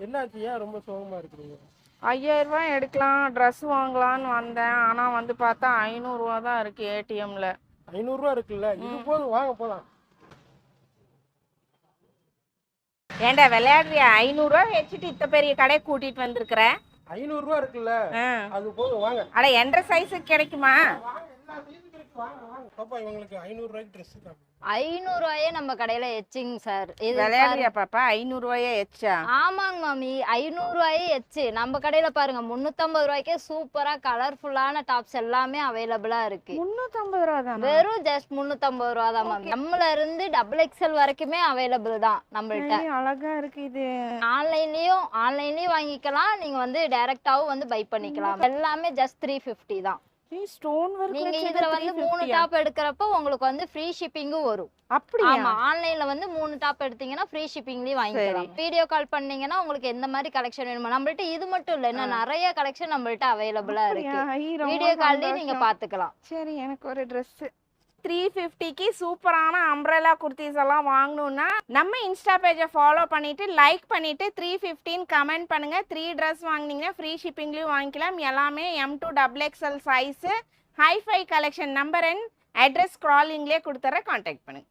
என்னாச்சு? ஏன் ரொம்ப சோகமா இருக்கிறீங்க? 5000 ரூபாய் எடுக்கலாம் ட்ரெஸ் வாங்கலான்னு வந்தேன். ஆனால் வந்து பார்த்தா 500 ரூபா தான் இருக்கு ஏடிஎம்ல. 500 ரூபா இருக்குல்ல, இது போதும், வாங்க போலாம். ஏண்டா விளையாடுறியா? 500 ரூபா வச்சுட்டு இத்த பெரிய கடை கூட்டிட்டு வந்திருக்கிற. 500 ரூபா இருக்குல்ல, அது போதும், வாங்க. அட என்ற சைஸுக்கு கிடைக்குமா? பாப்பா இவங்களுக்கு 500 ரூபாய்க்கு ட்ரெஸ் தான். 500 ரூபாயே நம்ம கடையில எச்சிங் சார். இது விளையாடுறியா பாப்பா? 500 ரூபாயே எச்சா? ஆமாங்க மாமி, 500 ரூபாயே எச்சு. நம்ம கடையில பாருங்க 350 ரூபாய்க்கே சூப்பரா கலர்ஃபுல்லான டாப்ஸ் எல்லாமே அவைலபிளா இருக்கு. 350 ரூபா தான்? வெறும் ஜஸ்ட் 350 ரூபா தான் மாமி. நம்மள இருந்து XXL வரைக்குமே அவைலபிள் தான் நம்மள்ட்ட. அழகா இருக்கு இது. ஆன்லைன்லயும் வாங்கிக்கலாம், நீங்க வந்து டைரக்டாவும் வந்து பை பண்ணிக்கலாம். எல்லாமே ஜஸ்ட் 350 தான். Stone work. நீங்க இதுல வந்து 3 டாப் எடுக்கறப்ப உங்களுக்கு வந்து ஃப்ரீ ஷிப்பிங்கும் வரும். அப்படியா? ஆமா, ஆன்லைன்ல வந்து 3 டாப் எடுத்தீங்கன்னா ஃப்ரீ ஷிப்பிங்லயும் வாங்கிக்கலாம். வீடியோ கால் பண்ணீங்கன்னா உங்களுக்கு எந்த மாதிரி கலெக்ஷன் வேணுமோ நம்மள்ட்ட இது மட்டும் இல்ல, இன்னும் நிறைய கலெக்ஷன் நம்மள்ட்ட அவைலபிளா இருக்கு. வீடியோ கால்லயே நீங்க பாத்துக்கலாம். சரி, எனக்கு ஒரு Dress 350க்கு சூப்பரான அம்ப்ரெல்லா குர்த்திஸ் எல்லாம் வாங்கணும்னா நம்ம இன்ஸ்டா பேஜை ஃபாலோ பண்ணிட்டு லைக் பண்ணிட்டு 315 கமெண்ட் பண்ணுங்க. 3 ட்ரெஸ் வாங்கினீங்கன்னா ஃப்ரீ ஷிப்பிங்லயும் வாங்கிக்கலாம். எல்லாமே M2 XXL size hi-fi collection. Number and address ஸ்க்ராலிங்லேயே கொடுத்துற கான்டாக்ட் பண்ணுங்க.